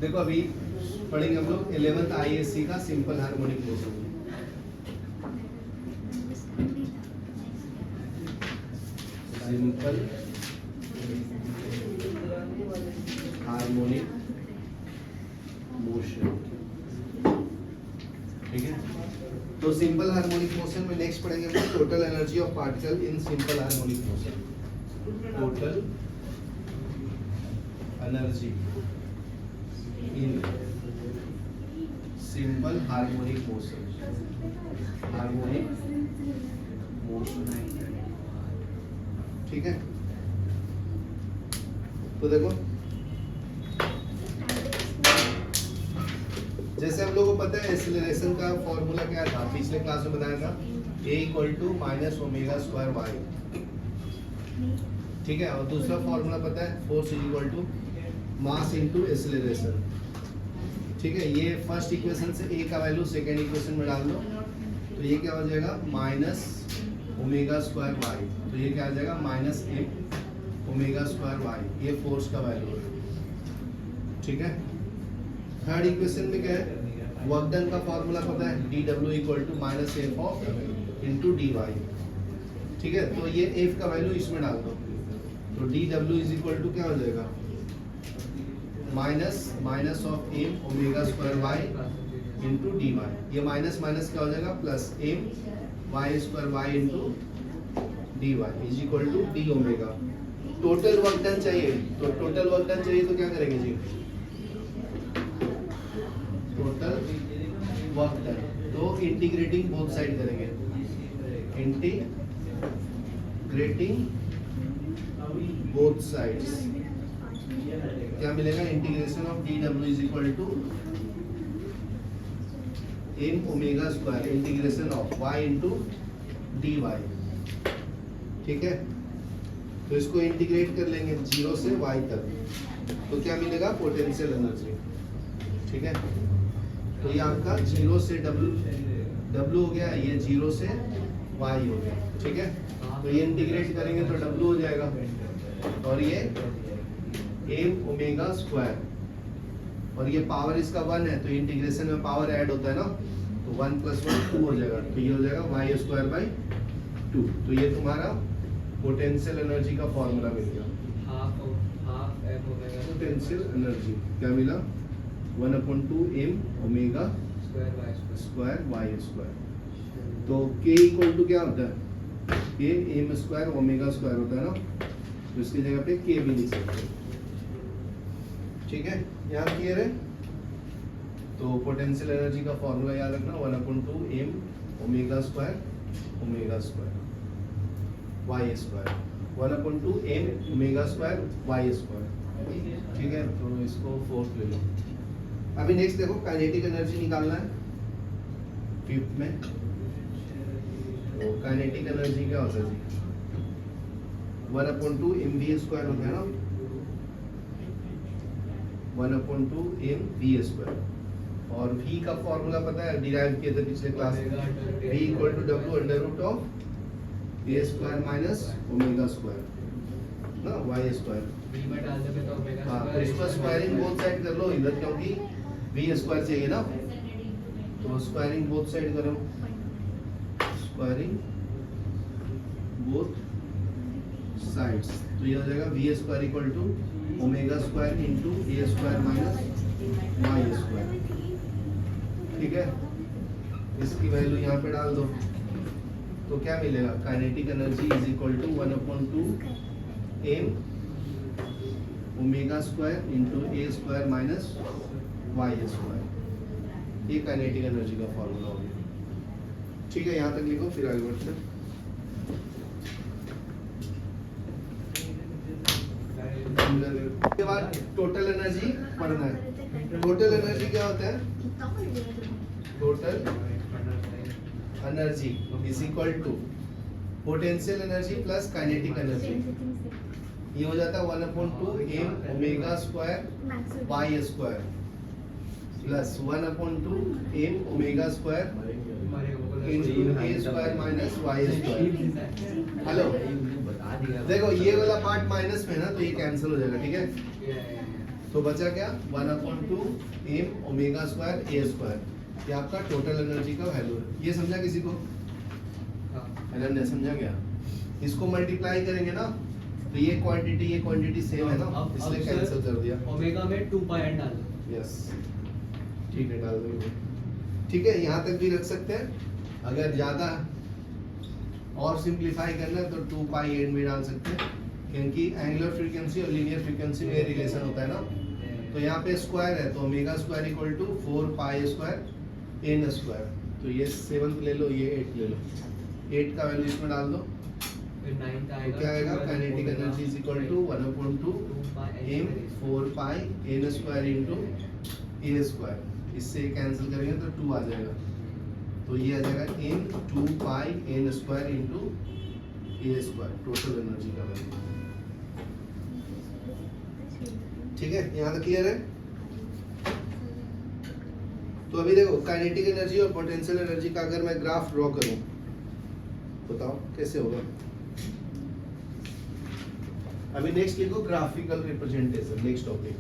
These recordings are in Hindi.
देखो अभी पढ़ेंगे हम लोग 11th आईएससी का simple harmonic motion. Simple harmonic motion, ठीक है। तो सिंपल हार्मोनिक मोशन में नेक्स्ट पढ़ेंगे हम लोग total energy of particle in simple harmonic motion. Total energy in simple harmonic motion, harmonic motion, ठीक है। तो देखो जैसे हम लोगों को पता है एक्सीलरेशन का फॉर्मूला क्या था, पिछले क्लास में बताया था a = -ω²y, ठीक है। और दूसरा फॉर्मूला पता है फोर्स = मास इनटू एक्सीलरेशन, ठीक है। ये फर्स्ट इक्वेशन से a का वैल्यू सेकंड इक्वेशन में डाल दो, तो ये क्या हो जाएगा -ω²y, तो ये क्या आ जाएगा -m⁻²y, ये फोर्स का वैल्यू है, ठीक है। थर्ड इक्वेशन में क्या है, वर्क डन का फॉर्मूला पता है dW = -F dy, ठीक है। तो ये F का वैल्यू इसमें डाल दो, तो dW = क्या हो जाएगा -m⁻²y * dy, ये माइनस माइनस क्या हो जाएगा +m⁻² dy = d⍵। Total work done चाहिए, तो टोटल वर्क डन चाहिए तो क्या करेंगे जी, टोटल वर्क डन, तो इंटीग्रेटिंग बोथ साइड करेंगे, इंटीग्रेटिंग बोथ साइड्स, क्या मिलेगा, integration of dW = m⁻² integration of y * dy, ठीक है। तो इसको इंटीग्रेट कर लेंगे 0 से y तक, तो क्या मिलेगा, पोटेंशियल एनर्जी, ठीक है। तो ये आपका 0 से W हो गया, ये 0 से y हो गया, ठीक है। तो ये इंटीग्रेट करेंगे तो W हो जाएगा, और ये m⁻², और ये पावर इसका 1 है, तो इंटीग्रेशन में पावर ऐड होता है ना, तो 1 + 1 2 हो जाएगा, तो ये हो जाएगा y²/2। तो ये तुम्हारा पोटेंशियल एनर्जी का फॉर्मूला मिल गया, पोटेंशियल एनर्जी क्या मिला 1/2 m⁻²y²। तो k = क्या होता है, k m²ω² होता है ना, तो इसकी जगह पे k भी लिख सकते हैं, ठीक है। यहाँ क्लियर है। तो पोटेंशियल एनर्जी का फॉर्मूला याद रखना 1/2 m⁻²ω² y², 1/2 m⁻²y², ठीक है। तो इसको फोर्थ ले लो। अभी नेक्स्ट देखो काइनेटिक एनर्जी निकालना है फिफ्थ में। तो काइनेटिक एनर्जी क्या होता है जी, 1/2 mv² होता है ना, 1/2 mv², और v का फॉर्मूला पता है, डिराइव किए थे पिछले क्लास में, v = w √a² - ω² ना y², हाँ, तो इसको स्क्वायरिंग बोथ साइड कर लो इधर, क्योंकि v² चाहिए ना, तो स्क्वायरिंग बोथ साइड करो, स्क्वायरिंग बोथ साइड्स, तो ये हो जाएगा v² = ω² * a² - y², ठीक है। इसकी वैल्यू यहाँ पे डाल दो, तो क्या मिलेगा, kinetic energy = 1/2 m⁻² * a² - y², ये काइनेटिक एनर्जी का फॉर्मूला हो गया, ठीक है। यहाँ तक लिखो, फिर आगे बढ़ते हैं। उसके बाद टोटल एनर्जी पढ़ना है। टोटल एनर्जी क्या होता है, total energy = potential energy plus kinetic energy, ये हो जाता है 1/2 m⁻² y² plus 1/2 m⁻² a² - y²। Hello, देखो ये वाला पार्ट माइनस में ना, तो ये कैंसिल हो जाएगा, ठीक है। तो बचा क्या 1/2 m omega square a square, ये आपका टोटल एनर्जी का वैल्यू है। ये समझा किसी को? अनन्या समझा क्या? इसको मल्टीप्लाई करेंगे ना तो ये क्वांटिटी सेम है ना, इसलिए कैंसिल कर दिया। ओमेगा में 2 पाई n डाल दो। यस ठीक है, डाल दो। ठीक है, यहाँ तक भी रख सकते हैं। अगर ज्यादा और सिंप्लीफाई करना है तो 2 पाई n भी डाल सकते हैं, क्योंकि एंगुलर फ्रीक्वेंसी और लीनियर फ्रीक्वेंसी में रिलेशन होता है ना। तो यहाँ पे स्क्वायर है तो omega square equal to 4 pi square n square. तो ये 7 ले लो, ये 8 ले लो, 8 का वैल्यू इसमें डाल दो। फिर 9 का तो आएगा। क्या आएगा? Kinetic energy is equal to 1/2 m 4 pi n square into a square. इससे कैंसिल करेंगे तो 2 आ जाएगा, तो ये आ जाएगा m 2 pi n square into a square, total energy का वैल्यू। ठीक है, यहाँ तक क्लियर है? तो अभी देखो काइनेटिक एनर्जी और पोटेंशियल एनर्जी का अगर मैं ग्राफ ड्रॉ करूं, बताओ कैसे होगा? अभी नेक्स्ट लिखो graphical representation, next topic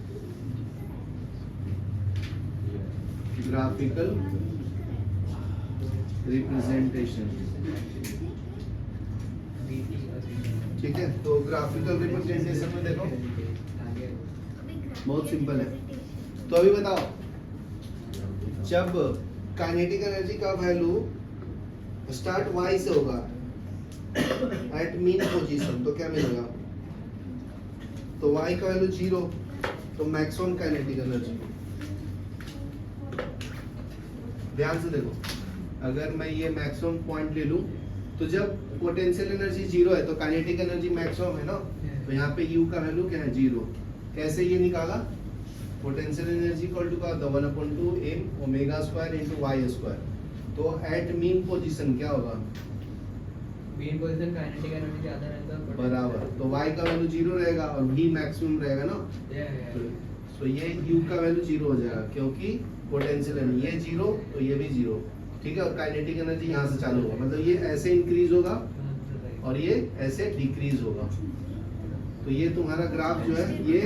graphical representation. ठीक है, तो ग्राफिकल रिप्रेजेंटेशन में देखो बहुत सिंपल है। तो अभी बताओ, जब काइनेटिक एनर्जी का वैल्यू स्टार्ट y से होगा एट मीन पोजीशन, तो क्या मिलेगा? तो y का वैल्यू 0, तो मैक्सिमम काइनेटिक एनर्जी। ध्यान से देखो, अगर मैं ये मैक्सिमम पॉइंट ले लूं तो जब पोटेंशियल एनर्जी 0 है तो काइनेटिक एनर्जी मैक्सिमम है ना, तो यहाँ पे u का वैल्यू क्या है? 0। कैसे ये निकाला? पोटेंशियल एनर्जी इक्वल टू का 1/2 m omega square into y square. तो एट मीन पोजीशन क्या होगा? मीन पोजीशन काइनेटिक एनर्जी ज्यादा रहता है बराबर, तो y का वैल्यू 0 रहेगा और v मैक्सिमम रहेगा ना। तो ये u का वैल्यू 0 हो जाएगा, क्योंकि पोटेंशियल एनर्जी ये 0 तो ये भी 0। ठीक है, और काइनेटिक एनर्जी यहाँ से चालू होगा, मतलब ये ऐसे इंक्रीज होगा और ये ऐसे डिक्रीज होगा। तो ये तुम्हारा ग्राफ जो है ये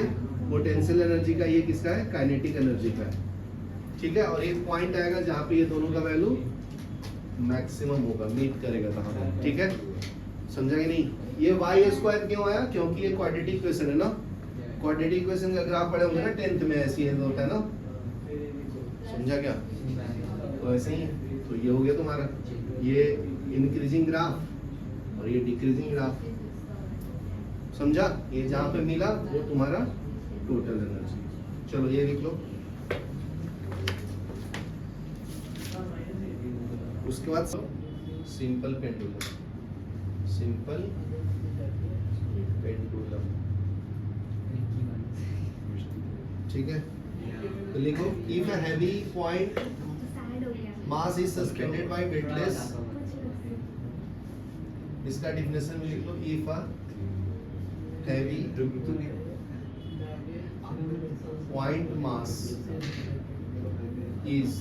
पोटेंशियल एनर्जी का, ये किसका है? काइनेटिक एनर्जी का है। ठीक है, और एक पॉइंट आएगा जहाँ पे ये दोनों का वैल्यू मैक्सिमम होगा, मीट करेगा कहाँ पे। ठीक है, समझा कि नहीं? ये y स्क्वायर क्यों आया? क्योंकि ये क्वाड्रेटिक इक्वेशन है ना। क्वाड्रेटिक इक्वेशन का ग्राफ पढ़े होंगे ना 10th में, ऐसी है होता है ना। समझा क्या? तो ऐसे ही, तो ये हो गया तुम्हारा, ये इंक्रीजिंग ग्राफ और ये डिक्रीजिंग ग्राफ। समझा? ये जहाँ पे मिला वो तुम्हारा टोटल एनर्जी। चलो ये लिख लो। उसके बाद सिंपल पेंडुलम, सिंपल पेंडुलम। ठीक है, तो लिखो if a heavy point mass is suspended by weightless, इसका डेफिनेशन में लिख लो if a heavy point mass is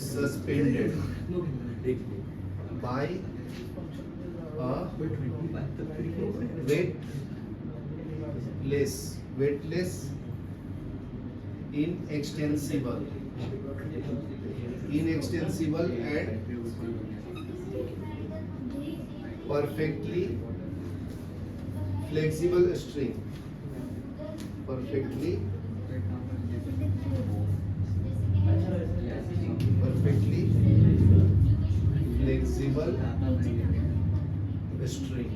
suspended by a weightless inextensible and perfectly flexible string, perfectly flexible string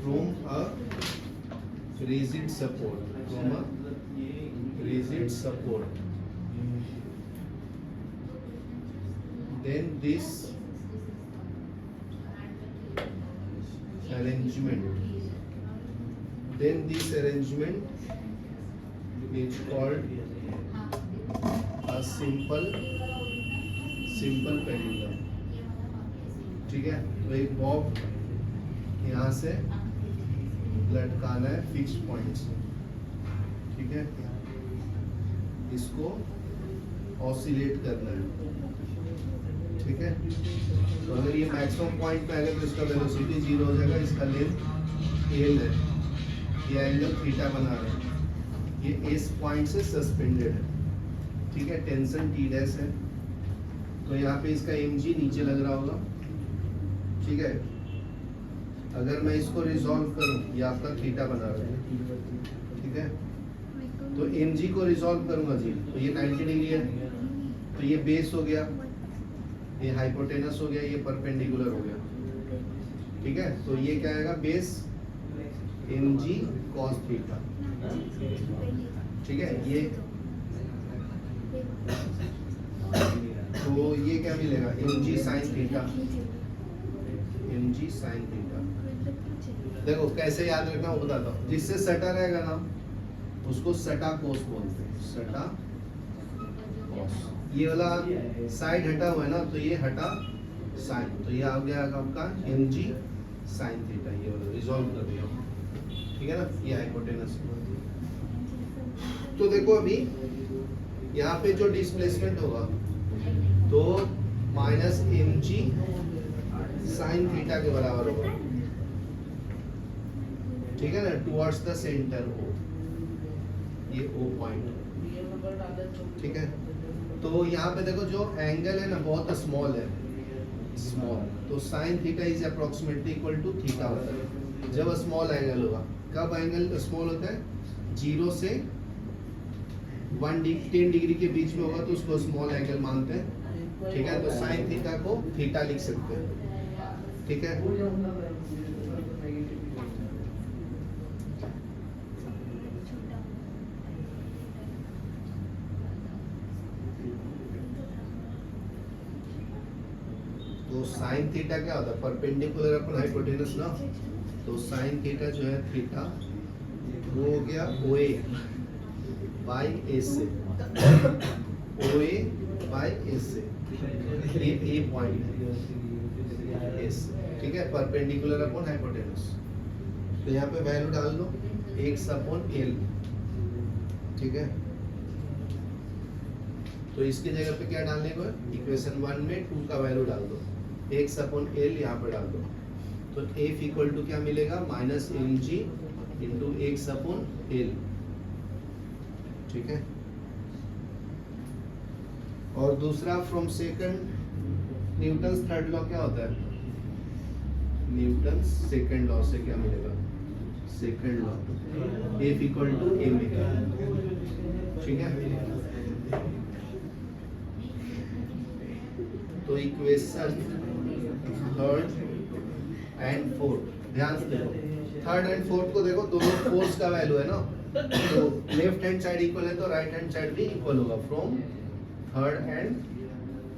from a rigid support, then this arrangement is called a simple pendulum। ठीक है, तो एक बॉब यहाँ से लटकाना है फिक्स्ड पॉइंट से। ठीक है, इसको ऑसिलेट करना है। ठीक है, तो अगर ये मैक्सिमम पॉइंट पे आएगा तो इसका वेलोसिटी 0 हो जाएगा, इसका लेंथ l है। ये एंगल थीटा बना रहे हैं, ये इस पॉइंट से सस्पेंडेड है, ठीक है, टेंशन टी डैश है, तो यहाँ पे इसका mg नीचे लग रहा होगा, ठीक है। अगर मैं इसको रिजॉल्व करूं, ये आपका थीटा बना रहा है, ठीक है, तो mg को रिजॉल्व करूंगा जी, तो ये 90 डिग्री है, तो ये बेस हो गया, ये हाइपोटेनस हो गया, ये परपेंडिकुलर हो गया, ठीक है। तो ये क्या आएगा, बेस mg cos थीटा, ठीक है। ये तो ये क्या मिलेगा, mg sin theta, mg sin theta. देखो कैसे याद रखना वो बताता हूँ, जिससे सटा रहेगा ना उसको सटा कोस बोलते हैं, सटा कोस। ये वाला साइड हटा हुआ है ना, तो ये हटा साइन, तो ये आ गया आपका mg sin थीटा, ये वाला रिजॉल्व कर दिया, ठीक है ना, ये हाइपोटेनस। तो देखो अभी यहाँ पे जो डिस्प्लेसमेंट होगा तो माइनस mg sin थीटा के बराबर होगा, ठीक है ना, टुवर्ड्स द सेंटर O, ये O पॉइंट, ठीक है। तो यहाँ पे देखो जो एंगल है ना बहुत स्मॉल है, स्मॉल, तो sin theta is approximately equal to theta होता है जब स्मॉल एंगल होगा। कब एंगल स्मॉल होता है, 0 से 10 डिग्री के बीच में होगा तो उसको स्मॉल एंगल मानते हैं, ठीक है। तो sin थीटा को थीटा लिख सकते हैं, ठीक है। तो sin थीटा क्या होता है, परपेंडिकुलर अपन हाइपोटेनस ना, तो sin थीटा जो है थीटा वो हो गया OA बाई A से, OA बाई A से, ये A पॉइंट है S, ठीक है, परपेंडिकुलर अपन हाइपोटेनस। तो यहाँ पे वैल्यू डाल दो x अपॉन L, ठीक है। तो इसकी जगह पे क्या डालने को है, इक्वेशन 1 में 2 का वैल्यू डाल दो, x अपॉन L यहाँ पे डाल दो, तो F इक्वल टू क्या मिलेगा, minus mg into x upon L, ठीक है। और दूसरा from second Newton's third law क्या होता है, न्यूटन्स सेकंड लॉ से क्या मिलेगा, second law F equal to ma, ठीक है। तो इक्वेशन थर्ड एंड फोर्थ ध्यान से देखो, थर्ड एंड फोर्थ को देखो, दोनों फोर्स का वैल्यू है ना, तो लेफ्ट हैंड साइड इक्वल है तो राइट हैंड साइड भी इक्वल होगा। फ्रॉम थर्ड एंड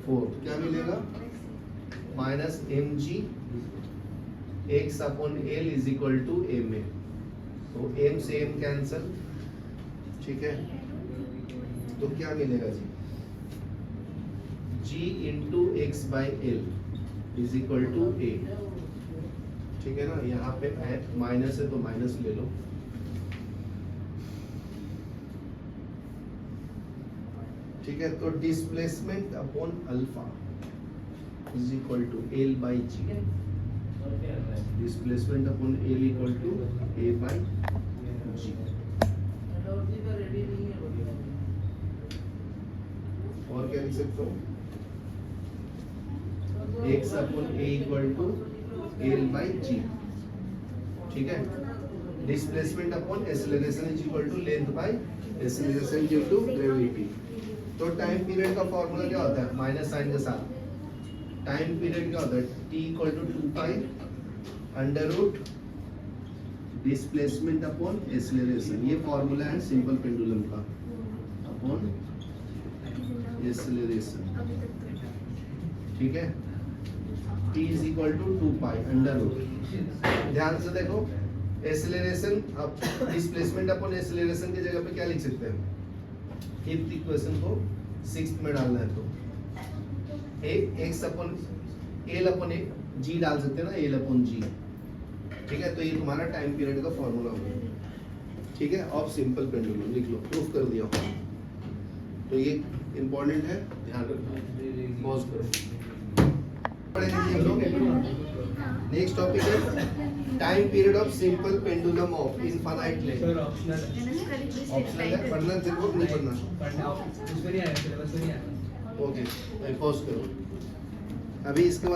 फोर्थ क्या मिलेगा, minus mg x upon L is equal to ma, तो m से m कैंसल, ठीक है। तो क्या मिलेगा जी, g into X by L is equal to a, ठीक है ना। यहाँ पे माइनस है तो माइनस ले लो, ठीक है। तो displacement upon alpha is equal to L by g, displacement upon L equal to a by g. और क्या लिख सकता हूँ, x upon a equal to L by g, ठीक है। Displacement upon acceleration is equal to length by acceleration due to gravity. तो टाइम पीरियड का फॉर्मूला क्या होता है, माइनस साइन के साथ। टाइम पीरियड क्या होता है, t equal to 2 pi under root displacement upon acceleration, ये फॉर्मूला है सिंपल पेंडुलम का, अपॉन एक्सेलरेशन, ठीक है। t is equal to 2 pi under root. ध्यान से देखो, एक्सेलरेशन अब डिस्प्लेसमेंट अपॉन एक्सेलरेशन की जगह पे क्या लिख सकते हैं, फिफ्थ इक्वेशन को सिक्स्थ में डालना है तो एक्स अपॉन एल अपॉन जी डाल सकते हैं ना, एल अपॉन जी, ठीक है। तो ये तुम्हारा टाइम पीरियड का फॉर्मूला होगा, ठीक है। ऑफ सिंपल पेंडुलम लिख लो, प्रूफ कर दिया। तो ये इंपॉर्टेंट है, ध्यान रखना। पॉज करो, पढ़ेंगे हम लोग। नेक्स्ट टॉपिक है time period of simple pendulum of infinite length. Sir optional optional है, पढ़ना तेरे को नहीं पढ़ना? पढ़ना उसमें नहीं आया, सिलेबस में नहीं आया। ओके पॉज करो अभी इसके बाद